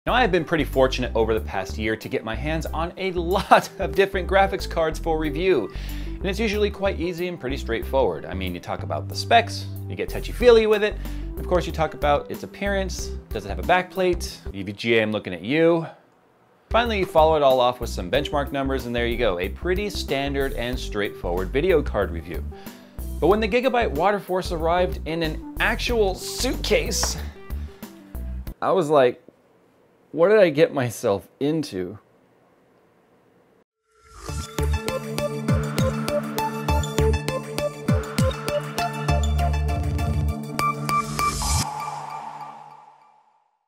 Now, I've been pretty fortunate over the past year to get my hands on a lot of different graphics cards for review. And it's usually quite easy and pretty straightforward. I mean, you talk about the specs, you get touchy-feely with it. Of course, you talk about its appearance. Does it have a backplate? EVGA, I'm looking at you. Finally, you follow it all off with some benchmark numbers, and there you go. A pretty standard and straightforward video card review. But when the GIGABYTE Waterforce arrived in an actual suitcase, I was like, what did I get myself into?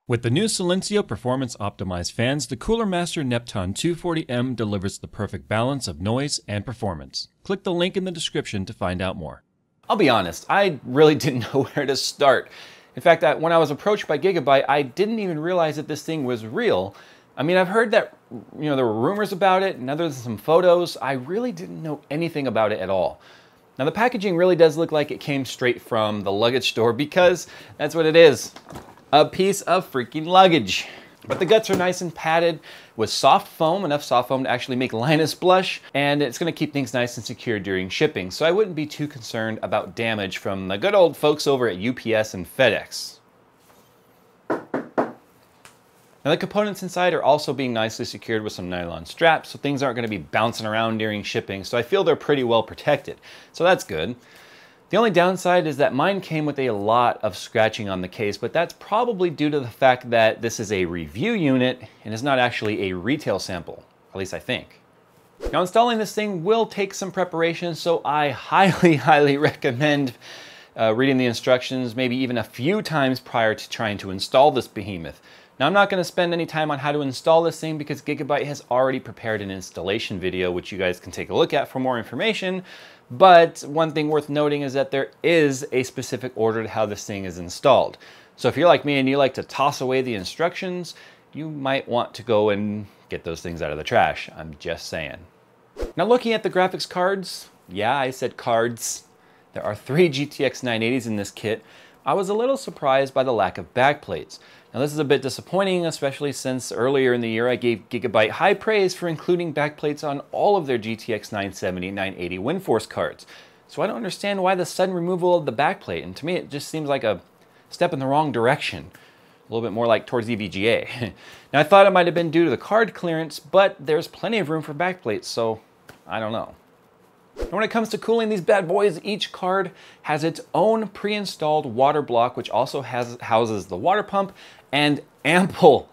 With the new Silencio Performance Optimized fans, the Cooler Master Neptune 240M delivers the perfect balance of noise and performance. Click the link in the description to find out more. I'll be honest, I really didn't know where to start. In fact, when I was approached by GIGABYTE, I didn't even realize that this thing was real. I mean, I've heard that, there were rumors about it and there's some photos. I really didn't know anything about it at all. Now, the packaging really does look like it came straight from the luggage store, because that's what it is. A piece of freaking luggage. But the guts are nice and padded with soft foam, enough soft foam to actually make Linus blush, and it's going to keep things nice and secure during shipping, so I wouldn't be too concerned about damage from the good old folks over at UPS and FedEx. Now, the components inside are also being nicely secured with some nylon straps, so things aren't going to be bouncing around during shipping, so I feel they're pretty well protected, so that's good. The only downside is that mine came with a lot of scratching on the case, but that's probably due to the fact that this is a review unit and is not actually a retail sample, at least I think. Now, installing this thing will take some preparation, so I highly recommend reading the instructions maybe even a few times prior to trying to install this behemoth. Now, I'm not going to spend any time on how to install this thing because GIGABYTE has already prepared an installation video, which you guys can take a look at for more information. But one thing worth noting is that there is a specific order to how this thing is installed. So if you're like me and you like to toss away the instructions, you might want to go and get those things out of the trash. I'm just saying. Now, looking at the graphics cards, yeah, I said cards. There are 3 GTX 980s in this kit. I was a little surprised by the lack of backplates. Now, this is a bit disappointing, especially since earlier in the year I gave GIGABYTE high praise for including backplates on all of their GTX 970 and 980 WindForce cards. So I don't understand why the sudden removal of the backplate, and to me it just seems like a step in the wrong direction. A little bit more like towards EVGA. Now, I thought it might have been due to the card clearance, but there's plenty of room for backplates, so I don't know. And when it comes to cooling these bad boys, each card has its own pre-installed water block, which also houses the water pump and ample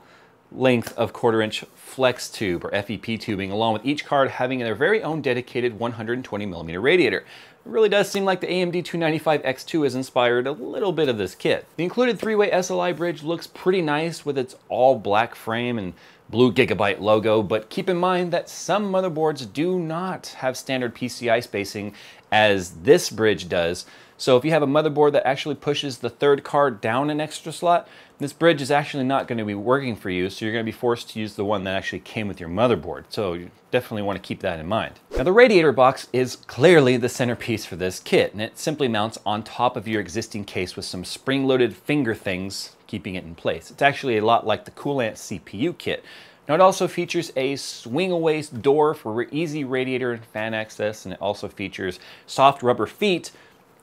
length of 1/4-inch flex tube or FEP tubing, along with each card having their very own dedicated 120mm radiator. It really does seem like the AMD 295X2 has inspired a little bit of this kit. The included 3-way SLI bridge looks pretty nice with its all black frame and blue GIGABYTE logo, but keep in mind that some motherboards do not have standard PCI spacing as this bridge does. So if you have a motherboard that actually pushes the third card down an extra slot, this bridge is actually not going to be working for you, so you're going to be forced to use the one that actually came with your motherboard. So you definitely want to keep that in mind. Now, the radiator box is clearly the centerpiece for this kit, and it simply mounts on top of your existing case with some spring-loaded finger things keeping it in place. It's actually a lot like the Coolant CPU kit. Now, it also features a swing-away door for easy radiator and fan access, and it also features soft rubber feet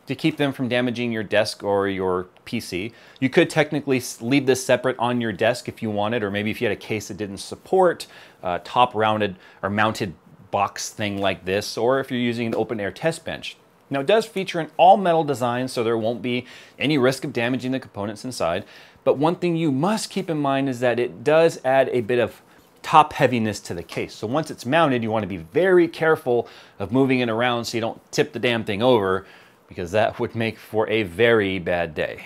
to keep them from damaging your desk or your PC. You could technically leave this separate on your desk if you wanted, or maybe if you had a case that didn't support a top rounded or mounted box thing like this, or if you're using an open air test bench. Now, it does feature an all metal design, so there won't be any risk of damaging the components inside. But one thing you must keep in mind is that it does add a bit of top heaviness to the case. So once it's mounted, you want to be very careful of moving it around so you don't tip the damn thing over, because that would make for a very bad day.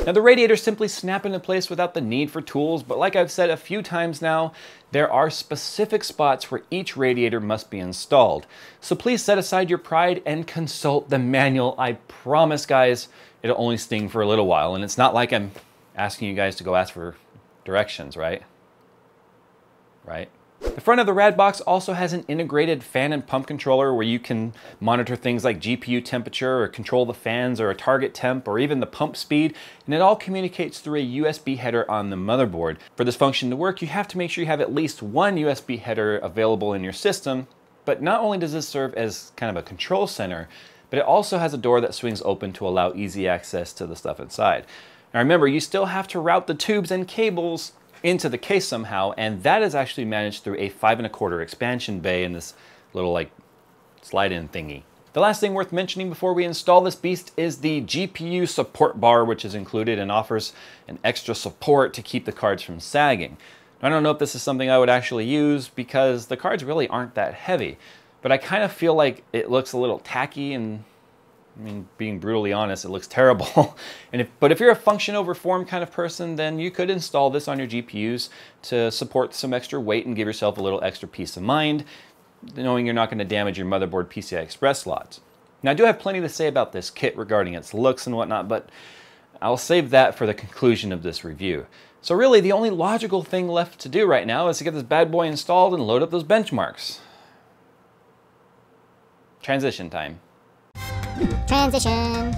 Now, the radiators simply snap into place without the need for tools, but like I've said a few times now, there are specific spots where each radiator must be installed. So please set aside your pride and consult the manual. I promise, guys, it'll only sting for a little while, and it's not like I'm asking you guys to go ask for directions, right? Right? The front of the rad box also has an integrated fan and pump controller where you can monitor things like GPU temperature or control the fans or a target temp or even the pump speed, and it all communicates through a USB header on the motherboard. For this function to work, you have to make sure you have at least one USB header available in your system, but not only does this serve as kind of a control center, but it also has a door that swings open to allow easy access to the stuff inside. Now remember, you still have to route the tubes and cables into the case somehow, and that is actually managed through a 5 1/4 expansion bay in this little like slide-in thingy. The last thing worth mentioning before we install this beast is the GPU support bar, which is included and offers an extra support to keep the cards from sagging. I don't know if this is something I would actually use because the cards really aren't that heavy, but I kind of feel like it looks a little tacky, and I mean, being brutally honest, it looks terrible. But if you're a function over form kind of person, then you could install this on your GPUs to support some extra weight and give yourself a little extra peace of mind, knowing you're not going to damage your motherboard PCI Express slots. Now, I do have plenty to say about this kit regarding its looks and whatnot, but I'll save that for the conclusion of this review. So really, the only logical thing left to do right now is to get this bad boy installed and load up those benchmarks. Transition time. Transition.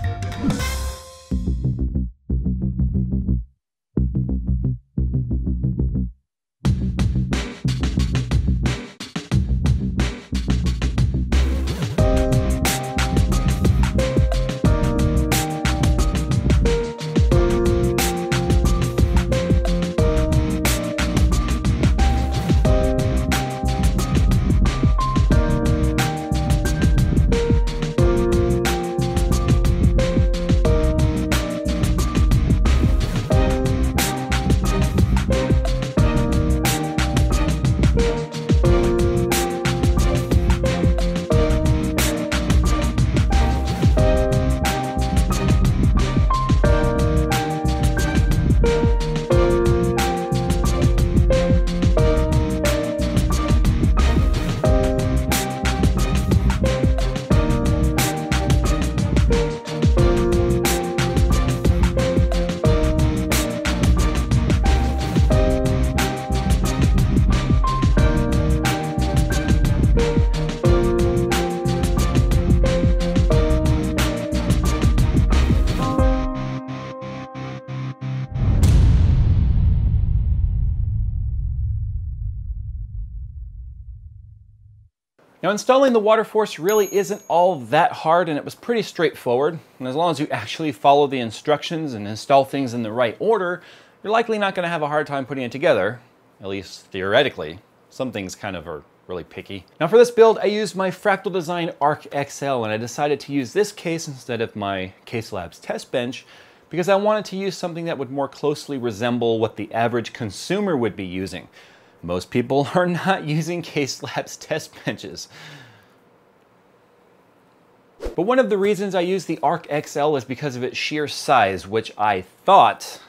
Now, installing the Waterforce really isn't all that hard, and it was pretty straightforward. And as long as you actually follow the instructions and install things in the right order, you're likely not going to have a hard time putting it together, at least theoretically. Some things kind of are really picky. Now for this build, I used my Fractal Design Arc XL, and I decided to use this case instead of my Case Labs test bench because I wanted to use something that would more closely resemble what the average consumer would be using. Most people are not using Case Labs test benches. But one of the reasons I used the Arc XL is because of its sheer size, which I thought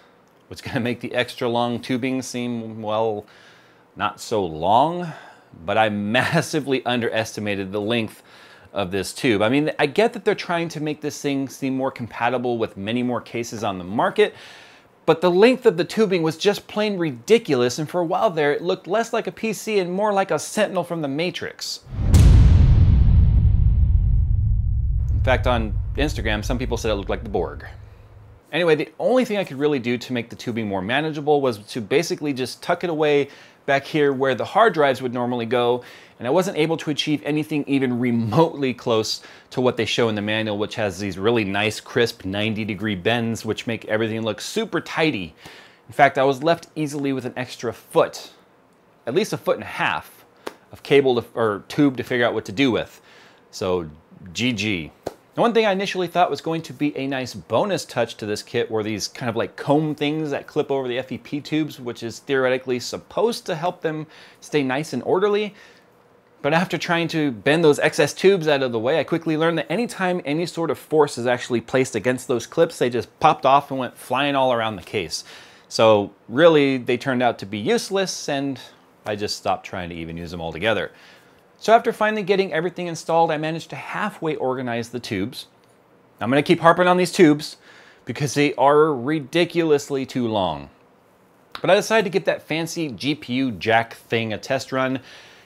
was going to make the extra long tubing seem, well, not so long, but I massively underestimated the length of this tube. I mean, I get that they're trying to make this thing seem more compatible with many more cases on the market, but the length of the tubing was just plain ridiculous, and for a while there, it looked less like a PC and more like a Sentinel from the Matrix. In fact, on Instagram, some people said it looked like the Borg. Anyway, the only thing I could really do to make the tubing more manageable was to basically just tuck it away back here where the hard drives would normally go, and I wasn't able to achieve anything even remotely close to what they show in the manual, which has these really nice, crisp 90-degree bends, which make everything look super tidy. In fact, I was left easily with an extra foot, at least a foot and a half, of cable or tube to figure out what to do with. So, GG. Now, one thing I initially thought was going to be a nice bonus touch to this kit were these kind of like comb things that clip over the FEP tubes, which is theoretically supposed to help them stay nice and orderly. But after trying to bend those excess tubes out of the way, I quickly learned that anytime any sort of force is actually placed against those clips, they just popped off and went flying all around the case. So really, they turned out to be useless, and I just stopped trying to even use them altogether. So after finally getting everything installed, I managed to halfway organize the tubes. I'm going to keep harping on these tubes because they are ridiculously too long. But I decided to give that fancy GPU jack thing a test run,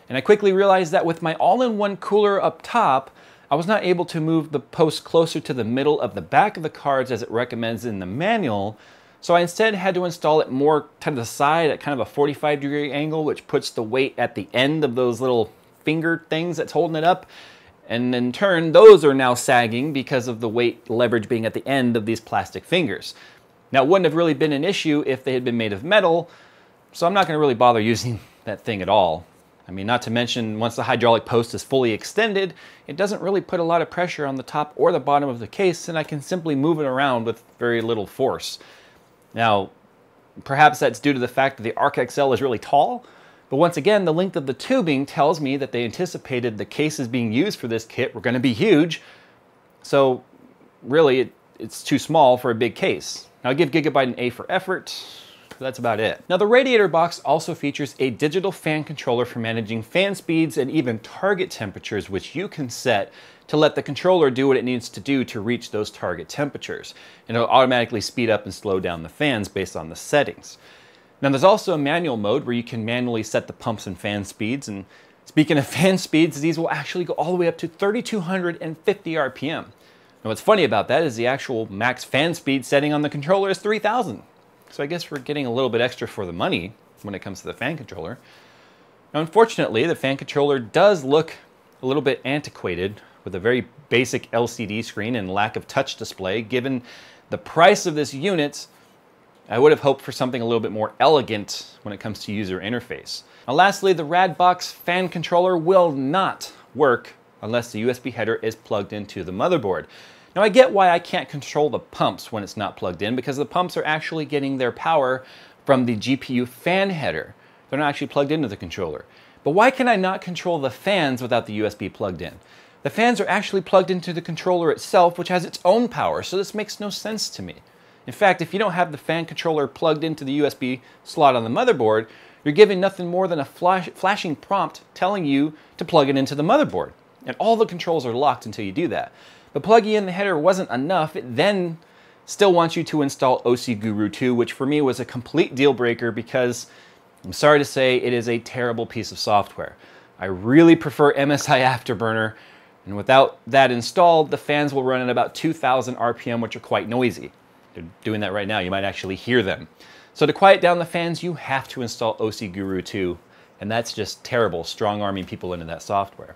and I quickly realized that with my all-in-one cooler up top, I was not able to move the post closer to the middle of the back of the cards as it recommends in the manual, so I instead had to install it more to the side at kind of a 45-degree angle, which puts the weight at the end of those little finger things that's holding it up. And in turn, those are now sagging because of the weight leverage being at the end of these plastic fingers. Now, it wouldn't have really been an issue if they had been made of metal, so I'm not going to really bother using that thing at all. I mean, not to mention, once the hydraulic post is fully extended, it doesn't really put a lot of pressure on the top or the bottom of the case, and I can simply move it around with very little force. Now, perhaps that's due to the fact that the Arc XL is really tall, but once again, the length of the tubing tells me that they anticipated the cases being used for this kit were going to be huge, so really it's too small for a big case. Now, I give Gigabyte an A for effort. That's about it. Now, the radiator box also features a digital fan controller for managing fan speeds and even target temperatures, which you can set to let the controller do what it needs to do to reach those target temperatures. And it'll automatically speed up and slow down the fans based on the settings. Now, there's also a manual mode where you can manually set the pumps and fan speeds. And speaking of fan speeds, these will actually go all the way up to 3,250 RPM. Now, what's funny about that is the actual max fan speed setting on the controller is 3,000. So I guess we're getting a little bit extra for the money when it comes to the fan controller. Now, unfortunately, the fan controller does look a little bit antiquated with a very basic LCD screen and lack of touch display. Given the price of this unit, I would have hoped for something a little bit more elegant when it comes to user interface. Now, lastly, the Radbox fan controller will not work unless the USB header is plugged into the motherboard. Now, I get why I can't control the pumps when it's not plugged in, because the pumps are actually getting their power from the GPU fan header. They're not actually plugged into the controller. But why can I not control the fans without the USB plugged in? The fans are actually plugged into the controller itself, which has its own power, so this makes no sense to me. In fact, if you don't have the fan controller plugged into the USB slot on the motherboard, you're giving nothing more than a flashing prompt telling you to plug it into the motherboard. And all the controls are locked until you do that. But plugging in the header wasn't enough. It then still wants you to install OC Guru 2, which for me was a complete deal breaker because, I'm sorry to say, it is a terrible piece of software. I really prefer MSI Afterburner, and without that installed, the fans will run at about 2,000 RPM, which are quite noisy. They're doing that right now. You might actually hear them. So to quiet down the fans, you have to install OC Guru 2, and that's just terrible, strong-arming people into that software.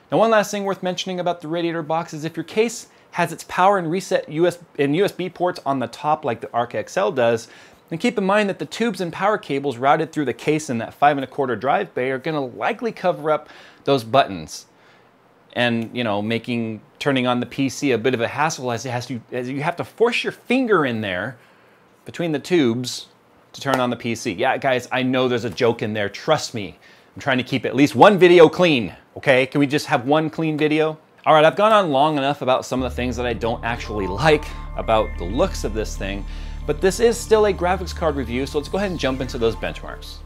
Now, one last thing worth mentioning about the radiator box is if your case has its power and reset USB ports on the top like the Arc XL does, then keep in mind that the tubes and power cables routed through the case in that 5 1/4 drive bay are going to likely cover up those buttons and, you know, making turning on the PC a bit of a hassle as you have to force your finger in there between the tubes to turn on the PC. Yeah, guys, I know there's a joke in there. Trust me. I'm trying to keep at least one video clean, okay? Can we just have one clean video? All right, I've gone on long enough about some of the things that I don't actually like about the looks of this thing, but this is still a graphics card review, so let's go ahead and jump into those benchmarks.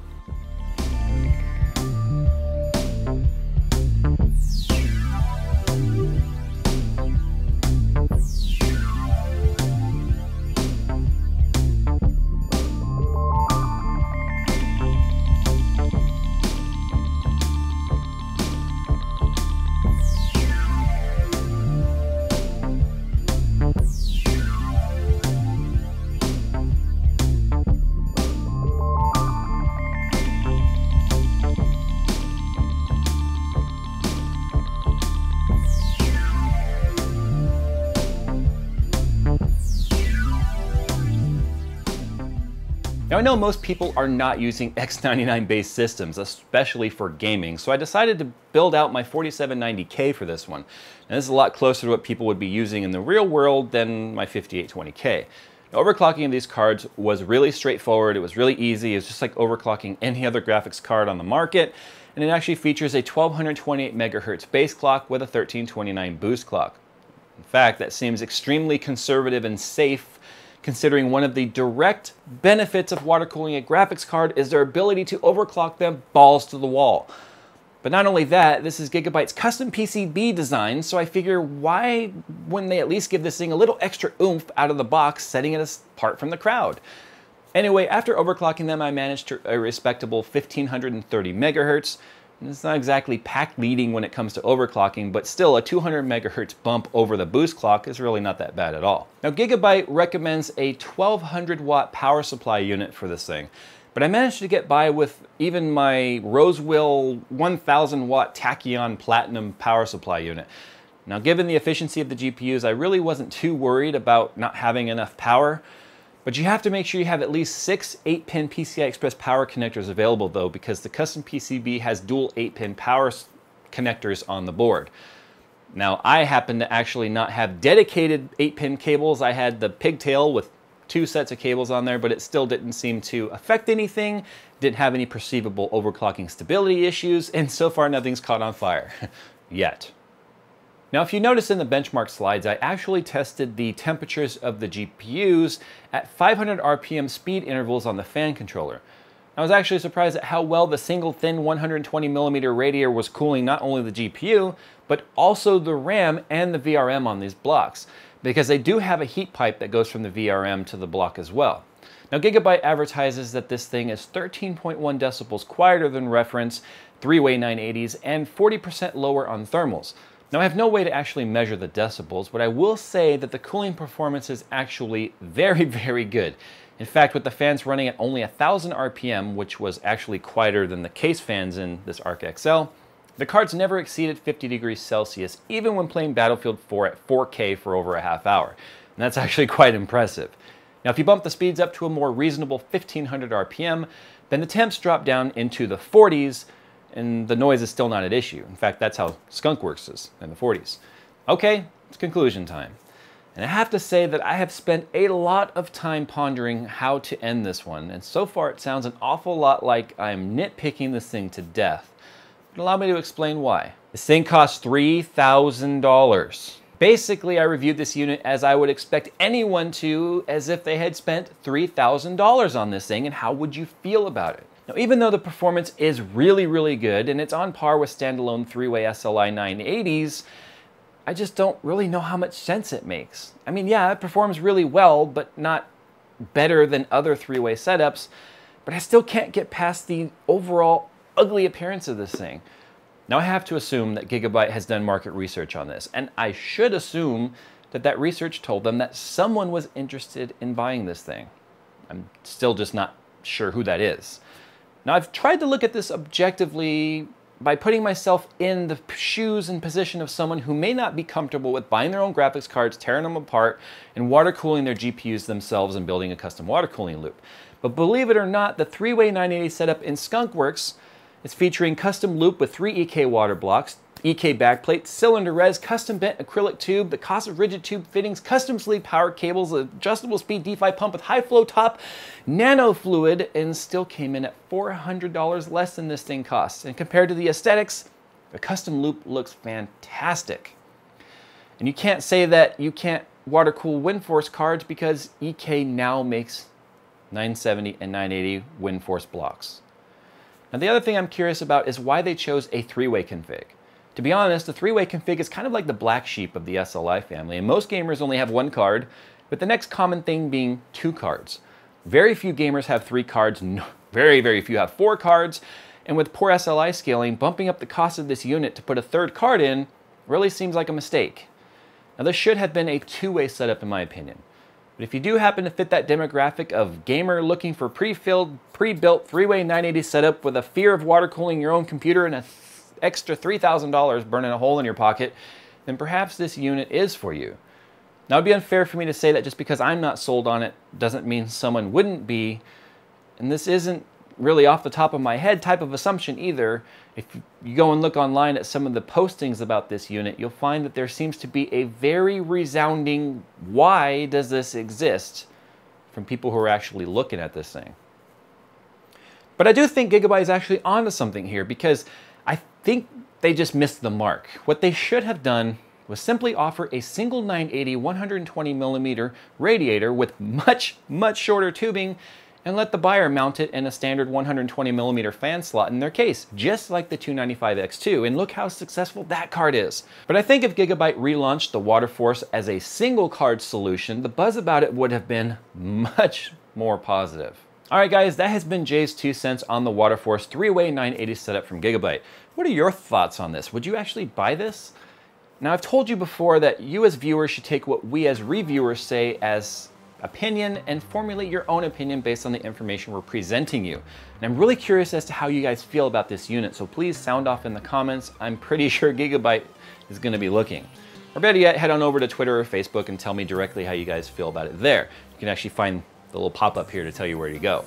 Now, I know most people are not using X99 based systems, especially for gaming, so I decided to build out my 4790K for this one. And this is a lot closer to what people would be using in the real world than my 5820K. Now, overclocking of these cards was really straightforward. It was really easy. It was just like overclocking any other graphics card on the market. And it actually features a 1228 megahertz base clock with a 1329 boost clock. In fact, that seems extremely conservative and safe, considering one of the direct benefits of water cooling a graphics card is their ability to overclock them balls to the wall. But not only that, this is Gigabyte's custom PCB design, so I figure why wouldn't they at least give this thing a little extra oomph out of the box, setting it apart from the crowd? Anyway, after overclocking them, I managed to a respectable 1530 megahertz. It's not exactly pack leading when it comes to overclocking, but still a 200 megahertz bump over the boost clock is really not that bad at all. Now, Gigabyte recommends a 1200 watt power supply unit for this thing, but I managed to get by with even my Rosewill 1000 watt Tachyon Platinum power supply unit. Now, given the efficiency of the GPUs, I really wasn't too worried about not having enough power. But you have to make sure you have at least 6 8-pin PCI Express power connectors available though, because the custom PCB has dual 8-pin power connectors on the board. Now, I happen to actually not have dedicated 8-pin cables. I had the pigtail with 2 sets of cables on there, but it still didn't seem to affect anything, didn't have any perceivable overclocking stability issues, and so far nothing's caught on fire. Yet. Now, if you notice in the benchmark slides, I actually tested the temperatures of the GPUs at 500 RPM speed intervals on the fan controller. I was actually surprised at how well the single thin 120mm radiator was cooling not only the GPU, but also the RAM and the VRM on these blocks, because they do have a heat pipe that goes from the VRM to the block as well. Now, Gigabyte advertises that this thing is 13.1 decibels quieter than reference, 3-way 980s, and 40% lower on thermals. Now, I have no way to actually measure the decibels, but I will say that the cooling performance is actually very, very good. In fact, with the fans running at only 1000 RPM, which was actually quieter than the case fans in this Arc XL, the cards never exceeded 50 degrees Celsius, even when playing Battlefield 4 at 4K for over a half hour. And that's actually quite impressive. Now, if you bump the speeds up to a more reasonable 1500 RPM, then the temps drop down into the 40s, and the noise is still not an issue. In fact, that's how Skunkworks is in the 40s. Okay, it's conclusion time. And I have to say that I have spent a lot of time pondering how to end this one, and so far it sounds an awful lot like I'm nitpicking this thing to death. But allow me to explain why. This thing costs $3,000. Basically, I reviewed this unit as I would expect anyone to, as if they had spent $3,000 on this thing, and how would you feel about it? Now, even though the performance is really, really good, and it's on par with standalone 3-way SLI 980s, I just don't really know how much sense it makes. I mean, yeah, it performs really well, but not better than other 3-way setups, but I still can't get past the overall ugly appearance of this thing. Now, I have to assume that Gigabyte has done market research on this, and I should assume that that research told them that someone was interested in buying this thing. I'm still just not sure who that is. Now, I've tried to look at this objectively by putting myself in the shoes and position of someone who may not be comfortable with buying their own graphics cards, tearing them apart, and water cooling their GPUs themselves and building a custom water cooling loop. But believe it or not, the 3-way 980 setup in Skunkworks is featuring custom loop with 3 EK water blocks, EK backplate, cylinder res, custom bent acrylic tube, the cost of rigid tube fittings, custom sleeve power cables, adjustable speed D5 pump with high flow top, nano fluid, and still came in at $400 less than this thing costs. And compared to the aesthetics, the custom loop looks fantastic. And you can't say that you can't water cool WindForce cards because EK now makes 970 and 980 WindForce blocks. Now, the other thing I'm curious about is why they chose a 3-way config. To be honest, the 3-way config is kind of like the black sheep of the SLI family, and most gamers only have 1 card, with the next common thing being 2 cards. Very few gamers have 3 cards, very, very few have 4 cards, and with poor SLI scaling, bumping up the cost of this unit to put a 3rd card in really seems like a mistake. Now, this should have been a 2-way setup in my opinion. But if you do happen to fit that demographic of gamer looking for pre-built 3-way 980 setup with a fear of water cooling your own computer and an extra $3,000 burning a hole in your pocket, then perhaps this unit is for you. Now, it'd be unfair for me to say that just because I'm not sold on it doesn't mean someone wouldn't be, and this isn't really off the top of my head type of assumption either. If you go and look online at some of the postings about this unit, you'll find that there seems to be a very resounding "why does this exist?" from people who are actually looking at this thing. But I do think Gigabyte is actually onto something here, because I think they just missed the mark. What they should have done was simply offer a single 980 120mm radiator with much, much shorter tubing, and let the buyer mount it in a standard 120mm fan slot in their case, just like the 295X2, and look how successful that card is. But I think if Gigabyte relaunched the Waterforce as a single card solution, the buzz about it would have been much, more positive. All right, guys, that has been Jay's 2 cents on the Waterforce 3-way 980 setup from GIGABYTE. What are your thoughts on this? Would you actually buy this? Now, I've told you before that you as viewers should take what we as reviewers say as opinion and formulate your own opinion based on the information we're presenting you. And I'm really curious as to how you guys feel about this unit, so please sound off in the comments. I'm pretty sure GIGABYTE is going to be looking. Or better yet, head on over to Twitter or Facebook and tell me directly how you guys feel about it there. You can actually find the little pop-up here to tell you where to go.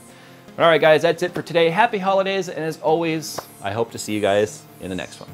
All right, guys, that's it for today. Happy holidays, and as always, I hope to see you guys in the next one.